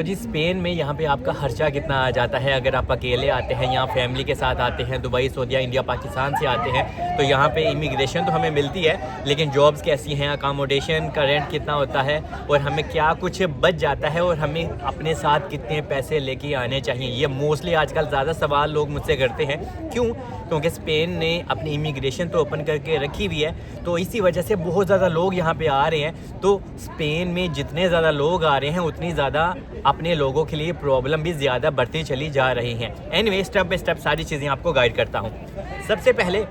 तो जी स्पेन में यहाँ पे आपका खर्चा कितना आ जाता है अगर आप अकेले आते हैं या फैमिली के साथ आते हैं, दुबई, सऊदीया, इंडिया, पाकिस्तान से आते हैं, तो यहाँ पे इमिग्रेशन तो हमें मिलती है, लेकिन जॉब्स कैसी हैं, अकामोडेशन का रेंट कितना होता है और हमें क्या कुछ बच जाता है और हमें अपने साथ कितने पैसे लेके आने चाहिए, ये मोस्टली आजकल ज़्यादा सवाल लोग मुझसे करते हैं। क्यों? क्योंकि स्पेन ने अपनी इमिग्रेशन तो ओपन करके रखी हुई है, तो इसी वजह से बहुत ज़्यादा लोग यहाँ पे आ रहे हैं। तो स्पेन में जितने ज़्यादा लोग आ रहे हैं उतनी ज़्यादा अपने लोगों के लिए प्रॉब्लम भी ज़्यादा बढ़ती चली जा रही हैं। एनीवे, स्टेप बाय स्टेप सारी चीज़ें आपको गाइड करता हूँ। सबसे पहले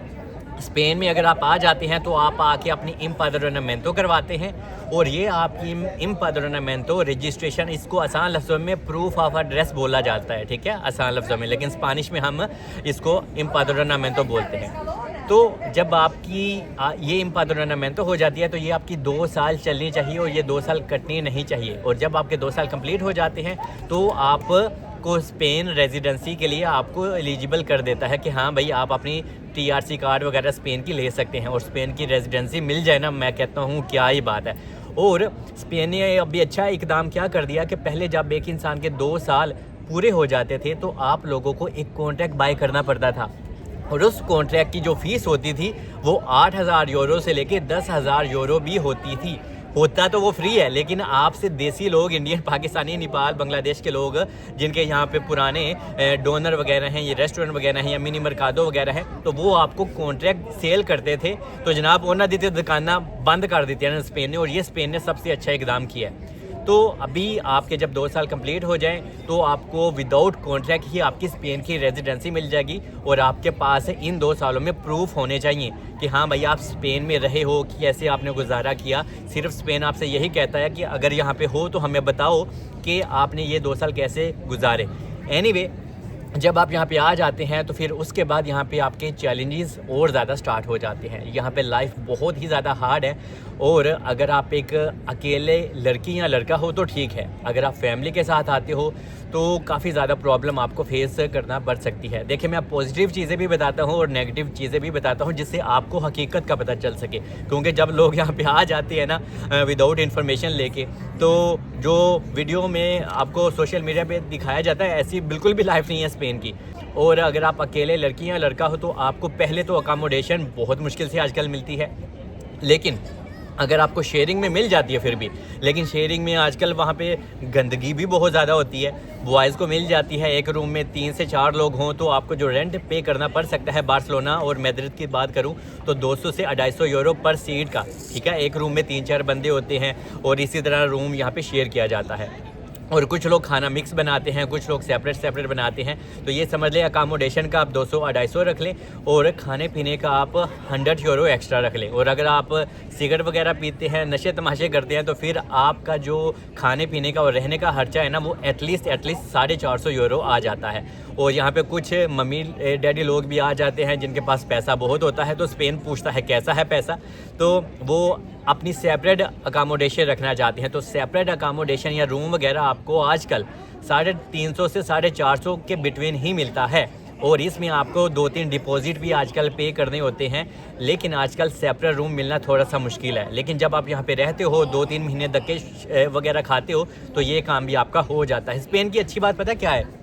स्पेन में अगर आप आ जाते हैं तो आप आके अपनी इम्पाद्रोनामेंटो करवाते हैं, और ये आपकी इम्पाद्रोनामेंटो रजिस्ट्रेशन, इसको आसान लफ्ज़ों में प्रूफ ऑफ एड्रेस बोला जाता है, ठीक है, आसान लफ्ज़ों में, लेकिन स्पेनिश में हम इसको इम्पाद्रोनामेंटो बोलते हैं। तो जब आपकी ये इम्पाद्रोनामेंटो हो जाती है तो ये आपकी 2 साल चलनी चाहिए और ये 2 साल कटनी नहीं चाहिए। और जब आपके 2 साल कंप्लीट हो जाते हैं तो आप को स्पेन रेजिडेंसी के लिए आपको एलिजिबल कर देता है कि हाँ भाई, आप अपनी टीआरसी कार्ड वगैरह स्पेन की ले सकते हैं और स्पेन की रेजिडेंसी मिल जाए ना, मैं कहता हूँ क्या ही बात है। और स्पेन ने अभी अच्छा इकदाम क्या कर दिया कि पहले जब एक इंसान के 2 साल पूरे हो जाते थे तो आप लोगों को एक कॉन्ट्रैक्ट बाय करना पड़ता था, और उस कॉन्ट्रैक्ट की जो फ़ीस होती थी वो 8,000 यूरो से लेके 10,000 यूरो भी होती थी। होता तो वो फ्री है, लेकिन आपसे देसी लोग, इंडियन, पाकिस्तानी, नेपाल, बांग्लादेश के लोग जिनके यहाँ पे पुराने डोनर वगैरह हैं, ये रेस्टोरेंट वगैरह हैं या मिनी मर्कादो वगैरह हैं, तो वो आपको कॉन्ट्रैक्ट सेल करते थे। तो जनाब वो ना देते, दुकाना बंद कर देती है ना स्पेन ने, और ये स्पेन ने सबसे अच्छा इकदाम किया है। तो अभी आपके जब 2 साल कंप्लीट हो जाएं तो आपको विदाउट कॉन्ट्रैक्ट ही आपकी स्पेन की रेजिडेंसी मिल जाएगी, और आपके पास इन 2 सालों में प्रूफ होने चाहिए कि हाँ भाई आप स्पेन में रहे हो, कि कैसे आपने गुजारा किया। सिर्फ स्पेन आपसे यही कहता है कि अगर यहाँ पे हो तो हमें बताओ कि आपने ये 2 साल कैसे गुजारे। एनीवे, जब आप यहाँ पे आ जाते हैं तो फिर उसके बाद यहाँ पे आपके चैलेंजेस और ज़्यादा स्टार्ट हो जाते हैं। यहाँ पे लाइफ बहुत ही ज़्यादा हार्ड है, और अगर आप एक अकेले लड़की या लड़का हो तो ठीक है, अगर आप फैमिली के साथ आते हो तो काफ़ी ज़्यादा प्रॉब्लम आपको फेस करना पड़ सकती है। देखिए, मैं पॉजिटिव चीज़ें भी बताता हूँ और नेगेटिव चीज़ें भी बताता हूँ, जिससे आपको हकीकत का पता चल सके। क्योंकि जब लोग यहाँ पे आ जाते हैं ना विदाउट इन्फॉर्मेशन लेके, तो जो वीडियो में आपको सोशल मीडिया पे दिखाया जाता है ऐसी बिल्कुल भी लाइफ नहीं है स्पेन की। और अगर आप अकेले लड़की या लड़का हो तो आपको पहले तो अकामोडेशन बहुत मुश्किल से आजकल मिलती है, लेकिन अगर आपको शेयरिंग में मिल जाती है फिर भी, लेकिन शेयरिंग में आजकल वहाँ पे गंदगी भी बहुत ज़्यादा होती है। बॉयज़ को मिल जाती है, एक रूम में 3 से 4 लोग हों तो आपको जो रेंट पे करना पड़ सकता है, बार्सिलोना और मैड्रिड की बात करूँ तो 200 से 250 यूरो पर सीट का, ठीक है। एक रूम में 3-4 बंदे होते हैं और इसी तरह रूम यहाँ पे शेयर किया जाता है। और कुछ लोग खाना मिक्स बनाते हैं, कुछ लोग सेपरेट बनाते हैं। तो ये समझ लें अकामोडेशन का आप 200-250 रख लें, और खाने पीने का आप 100 यूरो एक्स्ट्रा रख लें। और अगर आप सिगरेट वगैरह पीते हैं, नशे तमाशे करते हैं, तो फिर आपका जो खाने पीने का और रहने का खर्चा है ना, वो एटलीस्ट 450 यूरो आ जाता है। और यहाँ पे कुछ मम्मी डैडी लोग भी आ जाते हैं जिनके पास पैसा बहुत होता है, तो स्पेन पूछता है कैसा है पैसा, तो वो अपनी सेपरेट अकामोडेशन रखना चाहते हैं। तो सेपरेट अकामोडेशन या रूम वगैरह आपको आजकल 350 से 450 के बिटवीन ही मिलता है, और इसमें आपको 2-3 डिपॉजिट भी आजकल पे करने होते हैं। लेकिन आजकल सेपरेट रूम मिलना थोड़ा सा मुश्किल है, लेकिन जब आप यहाँ पे रहते हो, 2-3 महीने धक्के वगैरह खाते हो, तो ये काम भी आपका हो जाता है। स्पेन की अच्छी बात पता क्या है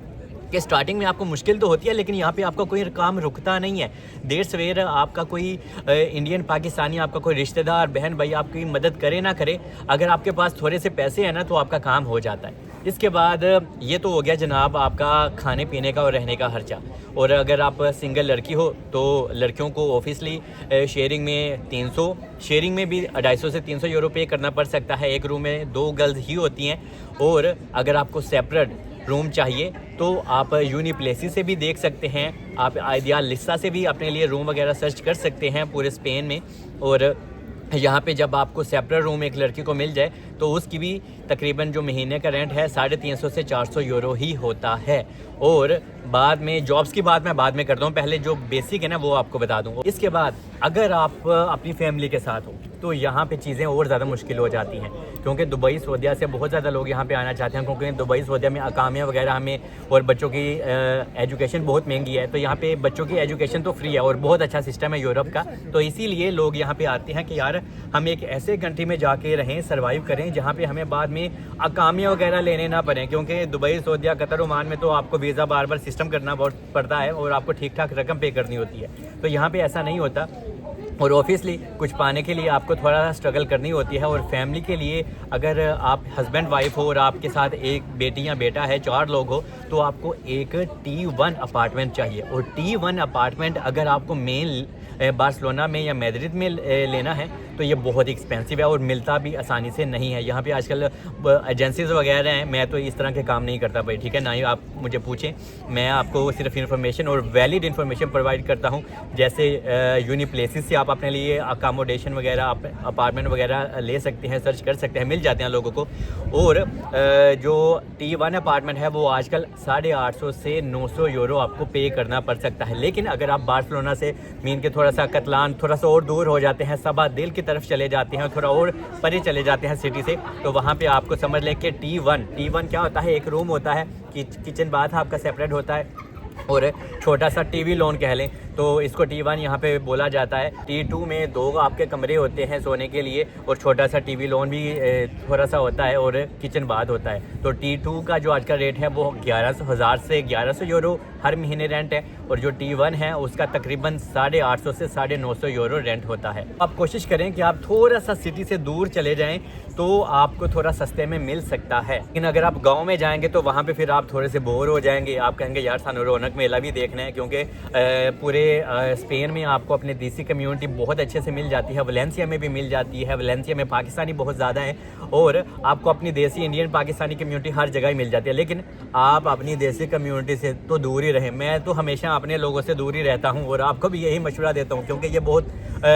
कि स्टार्टिंग में आपको मुश्किल तो होती है, लेकिन यहाँ पे आपका कोई काम रुकता नहीं है। देर सवेर आपका कोई इंडियन, पाकिस्तानी, आपका कोई रिश्तेदार, बहन भाई आपकी मदद करे ना करे, अगर आपके पास थोड़े से पैसे हैं ना तो आपका काम हो जाता है। इसके बाद ये तो हो गया जनाब आपका खाने पीने का और रहने का खर्चा। और अगर आप सिंगल लड़की हो तो लड़कियों को ऑब्वियसली शेयरिंग में 300, शेयरिंग में भी 250 से 300 यूरो पे करना पड़ सकता है। एक रूम में 2 गर्ल्स ही होती हैं। और अगर आपको सेपरेट रूम चाहिए तो आप यूनिप्लेसी से भी देख सकते हैं, आप आइडियालिस्टा से भी अपने लिए रूम वगैरह सर्च कर सकते हैं पूरे स्पेन में। और यहाँ पे जब आपको सेपरेट रूम एक लड़की को मिल जाए तो उसकी भी तकरीबन जो महीने का रेंट है 350 से 400 यूरो ही होता है। और बाद में जॉब्स की बात मैं बाद में करता हूँ, पहले जो बेसिक है ना वो आपको बता दूँ। इसके बाद अगर आप अपनी फैमिली के साथ हो तो यहाँ पे चीज़ें और ज़्यादा मुश्किल हो जाती हैं, क्योंकि दुबई सऊदीया से बहुत ज़्यादा लोग यहाँ पे आना चाहते हैं, क्योंकि दुबई सऊदीया में अकामिया वगैरह हमें और बच्चों की एजुकेशन बहुत महंगी है। तो यहाँ पे बच्चों की एजुकेशन तो फ्री है और बहुत अच्छा सिस्टम है यूरोप का। तो इसीलिए लोग यहाँ पे आते हैं कि यार हम एक ऐसे कंट्री में जाके रहें, सर्वाइव करें जहाँ पे हमें बाद में अकामिया वगैरह लेने ना पड़े, क्योंकि दुबई सऊदीया कतर ओमान में तो आपको वीज़ा बार बार सिस्टम करना बहुत पड़ता है और आपको ठीक ठाक रकम पे करनी होती है। तो यहाँ पे ऐसा नहीं होता और ऑब्वियसली कुछ पाने के लिए आपको थोड़ा सा स्ट्रगल करनी होती है। और फैमिली के लिए अगर आप हस्बैंड वाइफ हो और आपके साथ एक बेटी या बेटा है, 4 लोग हो, तो आपको एक T1 अपार्टमेंट चाहिए। और T1 अपार्टमेंट अगर आपको मेन बार्सिलोना में या मैड्रिड में लेना है तो ये बहुत एक्सपेंसिव है और मिलता भी आसानी से नहीं है। यहाँ पे आजकल एजेंसीज वगैरह हैं, मैं तो इस तरह के काम नहीं करता भाई, ठीक है ना ही आप मुझे पूछें, मैं आपको सिर्फ इन्फॉर्मेशन और वैलिड इन्फॉर्मेशन प्रोवाइड करता हूँ। जैसे यूनिप्लेसिस से आप अपने लिए अकामोडेशन वगैरह अपार्टमेंट वगैरह ले सकते हैं, सर्च कर सकते हैं, मिल जाते हैं लोगों को। और जो T1 अपार्टमेंट है वो आजकल 850 से 900 यूरो आपको पे करना पड़ सकता है। लेकिन अगर आप बार्सिलोना से मीन के थोड़ा सा कतलान थोड़ा सा और दूर हो जाते हैं, सबा दिल की तरफ चले जाते हैं, थोड़ा और परे चले जाते हैं सिटी से, तो वहाँ पे आपको समझ लें कि T1 क्या होता है, एक रूम होता है, किचन बाथ आपका सेपरेट होता है और छोटा सा टीवी लॉन कह लें, तो इसको T1 यहाँ पे बोला जाता है। T2 में 2 आपके कमरे होते हैं सोने के लिए और छोटा सा टीवी लॉन भी थोड़ा सा होता है और किचन बाथ होता है। तो T2 का जो आज का रेट है वो 1100 से 1100 यूरो हर महीने रेंट है, और जो T1 है उसका तकरीबन 850 से 950 यूरो रेंट होता है। आप कोशिश करें कि आप थोड़ा सा सिटी से दूर चले जाएं तो आपको थोड़ा सस्ते में मिल सकता है। लेकिन अगर आप गांव में जाएंगे तो वहाँ पे फिर आप थोड़े से बोर हो जाएंगे, आप कहेंगे यार सानू रौनक मेला भी देखना है, क्योंकि पूरे स्पेन में आपको अपने देसी कम्युनिटी बहुत अच्छे से मिल जाती है, वलेंसिया में भी मिल जाती है, वलेंसिया में पाकिस्तानी बहुत ज़्यादा है और आपको अपनी देसी इंडियन पाकिस्तानी कम्युनिटी हर जगह ही मिल जाती है। लेकिन आप अपनी देसी कम्युनिटी से तो दूर ही रहें, मैं तो हमेशा अपने लोगों से दूर ही रहता हूँ और आपको भी यही मशवरा देता हूँ, क्योंकि ये बहुत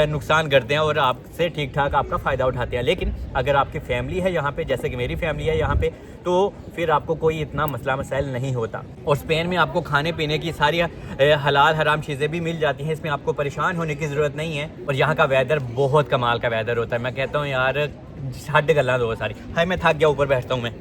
नुकसान करते हैं और आपसे ठीक ठाक आपका फ़ायदा उठाते हैं। लेकिन अगर आपकी फैमिली है यहाँ पे, जैसे कि मेरी फैमिली है यहाँ पे, तो फिर आपको कोई इतना मसला मसाइल नहीं होता। और स्पेन में आपको खाने पीने की सारी हलाल हराम चीज़ें भी मिल जाती हैं, इसमें आपको परेशान होने की ज़रूरत नहीं है। और यहाँ का वेदर बहुत कमाल का वेदर होता है, मैं कहता हूँ यार हद गल्ला दो सारी, हाय मैं थक गया, ऊपर बैठता हूँ मैं।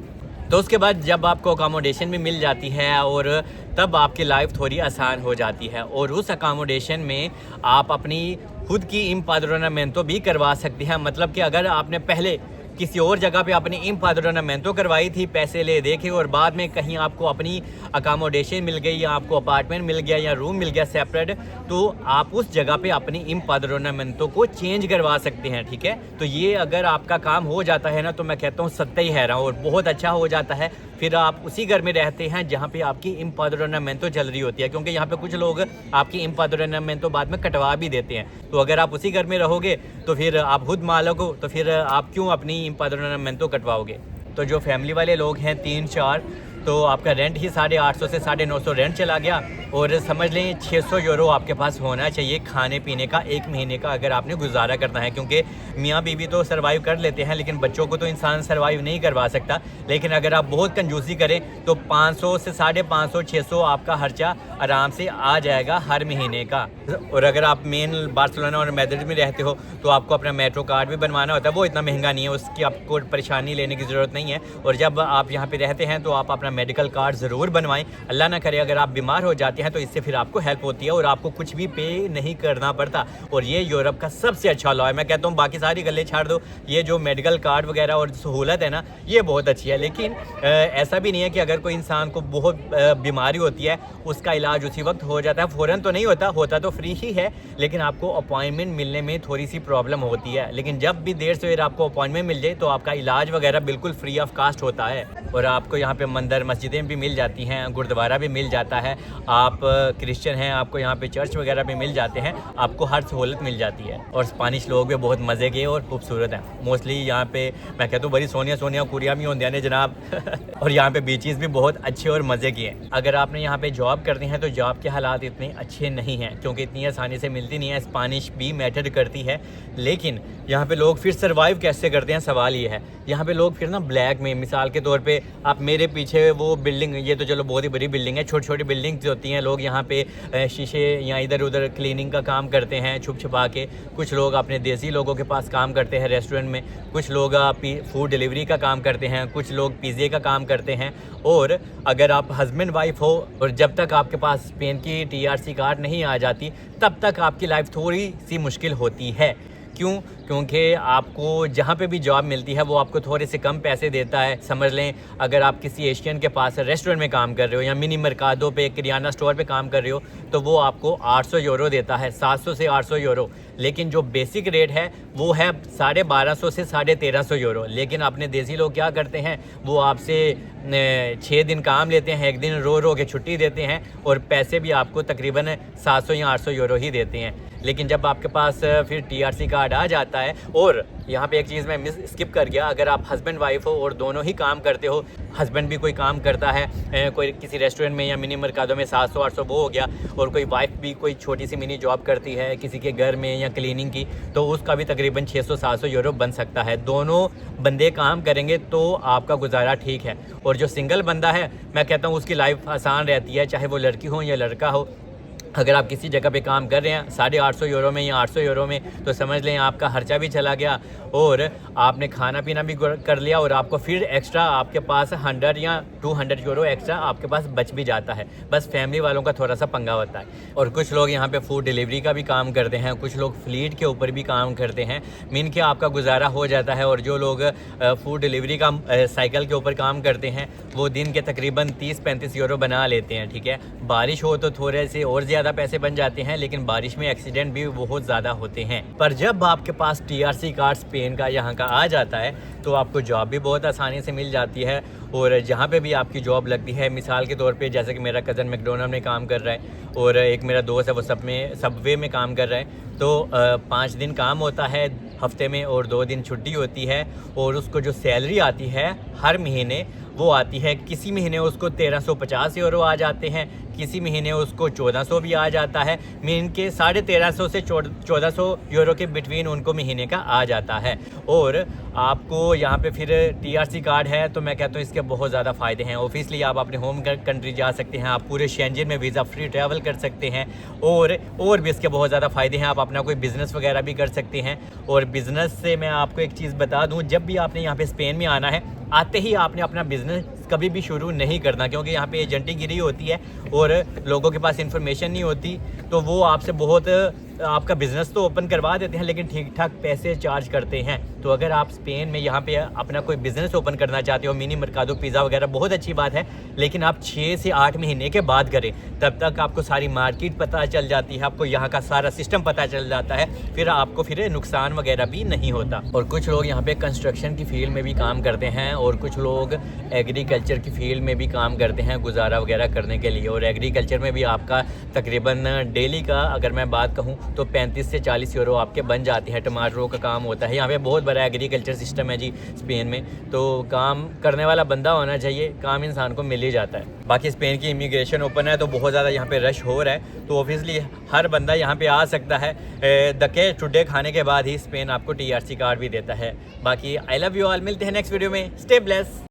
तो उसके बाद जब आपको अकामोडेशन भी मिल जाती है और तब आपकी लाइफ थोड़ी आसान हो जाती है, और उस अकामोडेशन में आप अपनी खुद की इम्पाद्रोनामेंटो भी करवा सकते हैं। मतलब कि अगर आपने पहले किसी और जगह पे अपनी इम्पाद्रोनामेंटो करवाई थी पैसे ले दे के, और बाद में कहीं आपको अपनी अकामोडेशन मिल गई या आपको अपार्टमेंट मिल गया या रूम मिल गया सेपरेट, तो आप उस जगह पे अपनी इम्पाद्रोनामेंटो को चेंज करवा सकते हैं, ठीक है। तो ये अगर आपका काम हो जाता है ना, तो मैं कहता हूँ सत्ता ही है रहा और बहुत अच्छा हो जाता है। फिर आप उसी घर में रहते हैं जहाँ पे आपकी इम्पाद्रोनामेंटो चल रही होती है, क्योंकि यहाँ पे कुछ लोग आपकी इम्पाद्रोनामेंटो बाद में कटवा भी देते हैं। तो अगर आप उसी घर में रहोगे तो फिर आप खुद मालिक हो, तो फिर आप क्यों अपनी इम्पाद्रोनामेंटो कटवाओगे। तो जो फैमिली वाले लोग हैं 3-4, तो आपका रेंट ही 850 से 950 रेंट चला गया, और समझ लें 600 यूरो आपके पास होना चाहिए खाने पीने का एक महीने का, अगर आपने गुजारा करना है। क्योंकि मियाँ बीवी तो सर्वाइव कर लेते हैं, लेकिन बच्चों को तो इंसान सर्वाइव नहीं करवा सकता। लेकिन अगर आप बहुत कंजूसी करें तो 500 से 550 600 आपका खर्चा आराम से आ जाएगा हर महीने का। और अगर आप मेन बार्सिलोना और मैड्रिड में रहते हो तो आपको अपना मेट्रो कार्ड भी बनवाना होता है, वो इतना महंगा नहीं है, उसकी आपको परेशानी लेने की ज़रूरत नहीं है। और जब आप यहाँ पे रहते हैं तो आप अपना मेडिकल कार्ड ज़रूर बनवाएं। अल्लाह ना करे अगर आप बीमार हो जाते हैं तो इससे फिर आपको हेल्प होती है और आपको कुछ भी पे नहीं करना पड़ता। और ये यूरोप का सबसे अच्छा लॉ है, मैं कहता हूँ बाकी सारी गल्लें छाड़ दो, ये जो मेडिकल कार्ड वगैरह और सहूलत है ना, ये बहुत अच्छी है। लेकिन ऐसा भी नहीं है कि अगर कोई इंसान को बहुत बीमारी होती है उसका इलाज उसी वक्त हो जाता है, फ़ौरन तो नहीं होता तो फ्री ही है, लेकिन आपको अपॉइंटमेंट मिलने में थोड़ी सी प्रॉब्लम होती है। लेकिन जब भी देर सवेर आपको अपॉइंटमेंट मिल जाए तो आपका इलाज वगैरह बिल्कुल फ्री ऑफ कास्ट होता है। और आपको यहाँ पे मंदिर मस्जिदें भी मिल जाती हैं, गुरुद्वारा भी मिल जाता है, आप क्रिश्चियन हैं आपको यहाँ पे चर्च वगैरह भी मिल जाते हैं, आपको हर सहूलत मिल जाती है। और स्पेनिश लोग भी बहुत मज़े के और खूबसूरत हैं, मोस्टली यहाँ पे मैं कहता हूँ बड़ी सोनिया कुरिया भी होंगे ने जनाब और यहाँ पे बीचेस भी बहुत अच्छे और मज़े के हैं। अगर आपने यहाँ पे जॉब करनी है तो जॉब के हालात इतने अच्छे नहीं हैं, क्योंकि इतनी आसानी से मिलती नहीं है। स्पेनिश भी मैटर करती है, लेकिन यहाँ पे लोग फिर सर्वाइव कैसे करते हैं, सवाल ये है। यहाँ पे लोग फिर ना ब्लैक में, मिसाल के तौर पे आप मेरे पीछे वो बिल्डिंग, ये तो चलो बहुत ही बड़ी बिल्डिंग है, छोटी छोटी बिल्डिंग्स होती हैं, लोग यहाँ पे शीशे या इधर उधर क्लीनिंग का काम करते हैं छुप छुपा के। कुछ लोग अपने देसी लोगों के पास काम करते हैं रेस्टोरेंट में, कुछ लोग फूड डिलीवरी का काम करते हैं, कुछ लोग पिज़्ज़े का काम करते हैं। और अगर आप हस्बैंड वाइफ हो और जब तक आपके पास स्पेन की TRC कार्ड नहीं आ जाती, तब तक आपकी लाइफ थोड़ी सी मुश्किल होती है। क्यों? क्योंकि आपको जहाँ पे भी जॉब मिलती है वो आपको थोड़े से कम पैसे देता है। समझ लें, अगर आप किसी एशियन के पास रेस्टोरेंट में काम कर रहे हो या मिनी मर्कादो पे, किराना स्टोर पे काम कर रहे हो, तो वो आपको 800 यूरो देता है, 700 से 800 यूरो। लेकिन जो बेसिक रेट है वो है 1250 से 1350 यूरो। लेकिन अपने देसी लोग क्या करते हैं, वो आपसे 6 दिन काम लेते हैं, 1 दिन रो रो के छुट्टी देते हैं और पैसे भी आपको तकरीबन 700 या 800 यूरो ही देते हैं। लेकिन जब आपके पास फिर TRC कार्ड आ जाता है, और यहाँ पे एक चीज़ मैं स्किप कर गया, अगर आप हस्बैंड वाइफ हो और दोनों ही काम करते हो, हस्बैंड भी कोई काम करता है कोई किसी रेस्टोरेंट में या मिनी मर्कादो में, 700-800 वो हो गया, और कोई वाइफ भी कोई छोटी सी मिनी जॉब करती है किसी के घर में या क्लीनिंग की, तो उसका भी तकरीबन 600-700 यूरो बन सकता है। दोनों बंदे काम करेंगे तो आपका गुजारा ठीक है। और जो सिंगल बंदा है, मैं कहता हूँ उसकी लाइफ आसान रहती है, चाहे वो लड़की हो या लड़का हो। अगर आप किसी जगह पे काम कर रहे हैं 850 यूरो में या 800 यूरो में, तो समझ लें आपका खर्चा भी चला गया और आपने खाना पीना भी कर लिया, और आपको फिर एक्स्ट्रा आपके पास 100 या 200 यूरो एक्स्ट्रा आपके पास बच भी जाता है। बस फैमिली वालों का थोड़ा सा पंगा होता है। और कुछ लोग यहाँ पे फूड डिलीवरी का भी काम करते हैं, कुछ लोग फ्लीट के ऊपर भी काम करते हैं, मीन के आपका गुजारा हो जाता है। और जो लोग फूड डिलीवरी का साइकिल के ऊपर काम करते हैं, वो दिन के तकरीबन 30-35 यूरो बना लेते हैं। ठीक है, बारिश हो तो थोड़े से और ज़्यादा पैसे बन जाते हैं, लेकिन बारिश में एक्सीडेंट भी बहुत ज़्यादा होते हैं। पर जब आपके पास TRC कार्ड स्पेन का यहाँ का आ जाता है, तो आपको जॉब भी बहुत आसानी से मिल जाती है। और जहाँ पे भी आपकी जॉब लगती है, मिसाल के तौर पे जैसे कि मेरा कज़न मैकडोनल्ड में काम कर रहा है, और एक मेरा दोस्त है वो सबवे में काम कर रहा है, तो 5 दिन काम होता है हफ्ते में और 2 दिन छुट्टी होती है। और उसको जो सैलरी आती है हर महीने, वो आती है, किसी महीने उसको 1350 यूरो आ जाते हैं, किसी महीने उसको 1400 भी आ जाता है। मीन के 1350 से 1400 यूरो के बिटवीन उनको महीने का आ जाता है। और आपको यहाँ पे फिर TRC कार्ड है, तो मैं कहता हूँ इसके बहुत ज़्यादा फ़ायदे हैं। ऑफिसली आप अपने होम कंट्री जा सकते हैं, आप पूरे शेंजन में वीज़ा फ्री ट्रैवल कर सकते हैं, और भी इसके बहुत ज़्यादा फ़ायदे हैं। आप अपना कोई बिज़नेस वगैरह भी कर सकते हैं। और बिज़नेस से मैं आपको एक चीज़ बता दूँ, जब भी आपने यहाँ पे स्पेन में आना है, आते ही आपने अपना बिज़नेस कभी भी शुरू नहीं करना, क्योंकि यहाँ पे एजेंटी गिरी होती है और लोगों के पास इंफॉर्मेशन नहीं होती, तो वो आपसे बहुत आपका बिज़नेस तो ओपन करवा देते हैं, लेकिन ठीक ठाक पैसे चार्ज करते हैं। तो अगर आप स्पेन में यहाँ पे अपना कोई बिज़नेस ओपन करना चाहते हो, मिनी मर्कादो, पिज़्ज़ा वगैरह, बहुत अच्छी बात है, लेकिन आप 6 से 8 महीने के बाद करें, तब तक आपको सारी मार्केट पता चल जाती है, आपको यहाँ का सारा सिस्टम पता चल जाता है, फिर आपको फिर नुकसान वगैरह भी नहीं होता। और कुछ लोग यहाँ पे कंस्ट्रक्शन की फील्ड में भी काम करते हैं, और कुछ लोग एग्रीकल्चर की फील्ड में भी काम करते हैं गुजारा वगैरह करने के लिए। और एग्रीकल्चर में भी आपका तकरीबन डेली का अगर मैं बात कहूँ तो 35 से 40 यूरो आपके बन जाते हैं। टमाटरों का काम होता है, यहाँ पे बहुत बड़ा एग्रीकल्चर सिस्टम है जी स्पेन में, तो काम करने वाला बंदा होना चाहिए, काम इंसान को मिल ही जाता है। बाकी स्पेन की इमिग्रेशन ओपन है, तो बहुत ज़्यादा यहाँ पे रश हो रहा है, तो ऑब्वियसली हर बंदा यहाँ पे आ सकता है। दके टुडे खाने के बाद ही स्पेन आपको TRC कार्ड भी देता है। बाकी आई लव यू ऑल, मिलते हैं नेक्स्ट वीडियो में, स्टे ब्लेस।